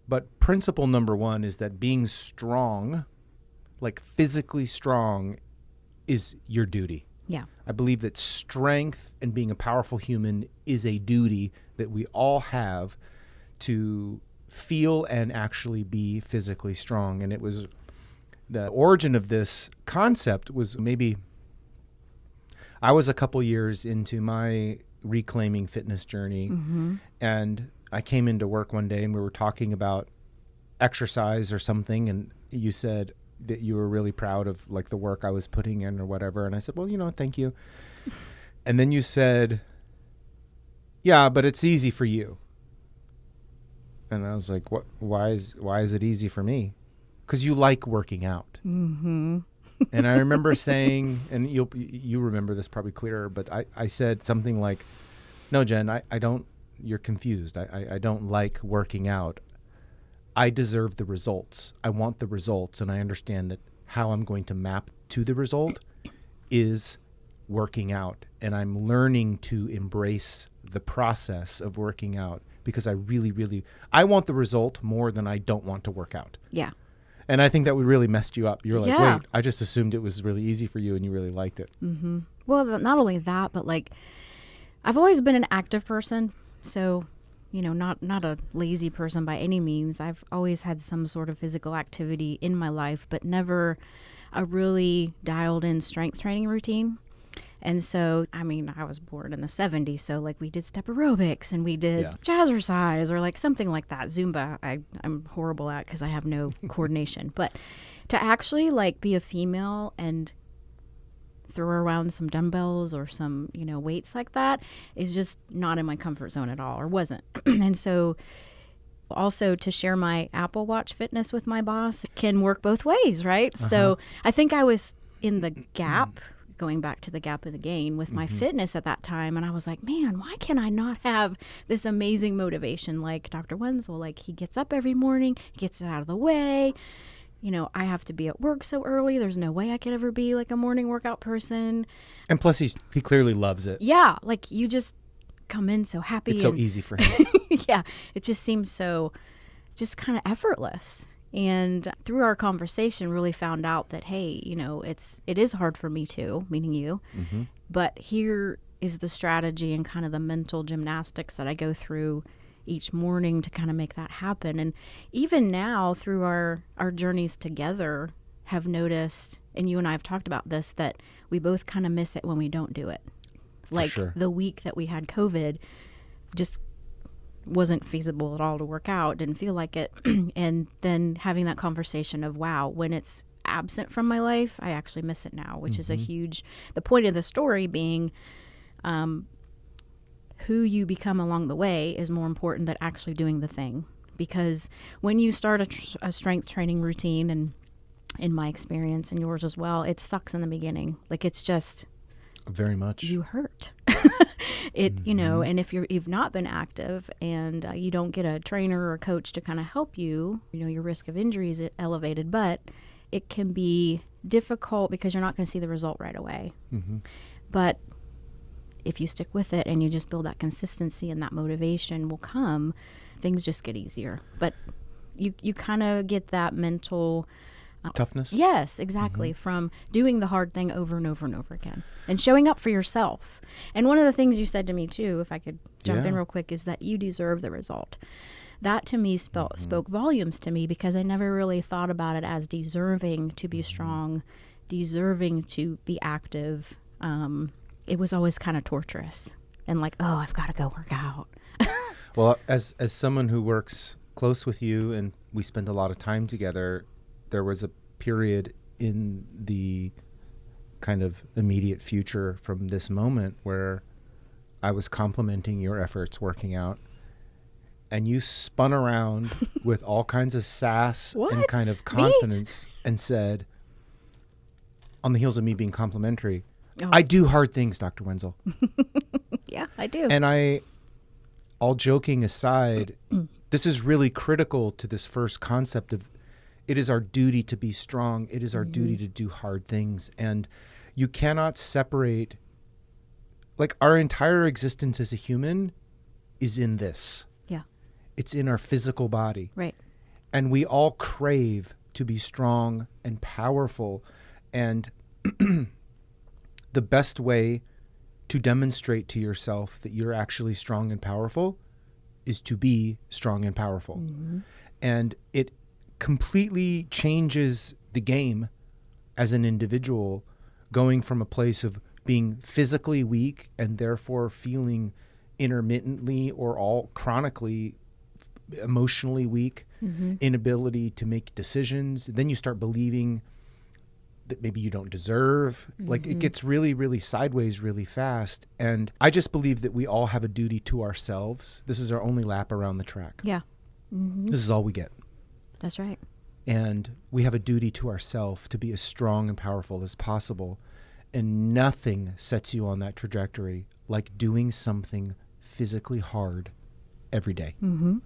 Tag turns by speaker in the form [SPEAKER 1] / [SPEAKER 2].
[SPEAKER 1] But principle number one is that being strong, like physically strong, is your duty.
[SPEAKER 2] Yeah.
[SPEAKER 1] I believe that strength and being a powerful human is a duty that we all have to feel and actually be physically strong. And it was the origin of this concept was maybe I was a couple years into my reclaiming fitness journey, and I came into work one day and we were talking about exercise or something, and you said that you were really proud of like the work I was putting in or whatever. And I said, well, thank you. And then you said, yeah, but it's easy for you. And I was like, what? Why is it easy for me? Because you like working out.
[SPEAKER 2] Mm-hmm.
[SPEAKER 1] And I remember saying, and you remember this probably clearer, but I said something like, no, Jen, I don't, you're confused. I don't like working out. I deserve the results. I want the results. And I understand that how I'm going to map to the result is working out. And I'm learning to embrace the process of working out because I really, really, I want the result more than I don't want to work out.
[SPEAKER 2] Yeah.
[SPEAKER 1] And I think that would really messed you up. You're like,
[SPEAKER 2] Yeah.
[SPEAKER 1] wait, I just assumed it was really easy for you and you really liked it.
[SPEAKER 2] Mm-hmm. Well, not only that, but like, I've always been an active person. So, not a lazy person by any means. I've always had some sort of physical activity in my life, but never a really dialed in strength training routine. And so, I was born in the 70s, so like we did step aerobics and we did jazzercise or like something like that. Zumba, I'm horrible at because I have no coordination. But to actually like be a female and throw around some dumbbells or some, weights like that is just not in my comfort zone at all, or wasn't. And so also to share my Apple Watch fitness with my boss can work both ways, right? So I think I was in the gap, going back to the gap of the gain with my fitness at that time. And I was like, man, why can I not have this amazing motivation like Dr. Wenzel? Like he gets up every morning, gets it out of the way. I have to be at work so early. There's no way I could ever be like a morning workout person.
[SPEAKER 1] And plus he clearly loves it.
[SPEAKER 2] Yeah. Like you just come in so happy.
[SPEAKER 1] It's so easy for him.
[SPEAKER 2] Yeah. It just seems so just kind of effortless. And through our conversation really found out that, hey, it is hard for me too, meaning you, but here is the strategy and kind of the mental gymnastics that I go through each morning to kind of make that happen. And even now through our journeys together have noticed, and you and I have talked about this, that we both kind of miss it when we don't do it. Like the week that we had COVID just wasn't feasible at all to work out, didn't feel like it. And then having that conversation of, wow, when it's absent from my life, I actually miss it now, which is a huge, the point of the story being, who you become along the way is more important than actually doing the thing. Because when you start a strength training routine, and in my experience and yours as well, it sucks in the beginning. Like it's just
[SPEAKER 1] very much
[SPEAKER 2] you hurt. And if you've not been active and you don't get a trainer or a coach to kind of help you, your risk of injury is elevated, but it can be difficult because you're not going to see the result right away. But if you stick with it and you just build that consistency and that motivation will come, things just get easier. But you kind of get that mental
[SPEAKER 1] toughness.
[SPEAKER 2] Yes, exactly. From doing the hard thing over and over and over again and showing up for yourself. And one of the things you said to me too, if I could jump in real quick, is that you deserve the result. That to me spoke volumes to me because I never really thought about it as deserving to be strong, deserving to be active. It was always kind of torturous and like, oh, I've got to go work out.
[SPEAKER 1] Well, as someone who works close with you and we spend a lot of time together, there was a period in the kind of immediate future from this moment where I was complimenting your efforts working out, and you spun around with all kinds of sass and kind of confidence and said, on the heels of me being complimentary, I do hard things, Dr. Wenzel.
[SPEAKER 2] Yeah, I do.
[SPEAKER 1] And all joking aside, this is really critical to this first concept of it is our duty to be strong. It is our duty to do hard things. And you cannot separate, like our entire existence as a human is in this.
[SPEAKER 2] Yeah.
[SPEAKER 1] It's in our physical body.
[SPEAKER 2] Right.
[SPEAKER 1] And we all crave to be strong and powerful. And the best way to demonstrate to yourself that you're actually strong and powerful is to be strong and powerful.
[SPEAKER 2] Mm-hmm.
[SPEAKER 1] And it completely changes the game as an individual, going from a place of being physically weak and therefore feeling intermittently or all chronically emotionally weak,
[SPEAKER 2] Mm-hmm.
[SPEAKER 1] inability to make decisions. Then you start believing that maybe you don't deserve. Like it gets really, really sideways really fast. And I just believe that we all have a duty to ourselves. This is our only lap around the track.
[SPEAKER 2] Yeah. Mm-hmm.
[SPEAKER 1] This is all we get.
[SPEAKER 2] That's right.
[SPEAKER 1] And we have a duty to ourselves to be as strong and powerful as possible. And nothing sets you on that trajectory like doing something physically hard every day.
[SPEAKER 2] Mm-hmm.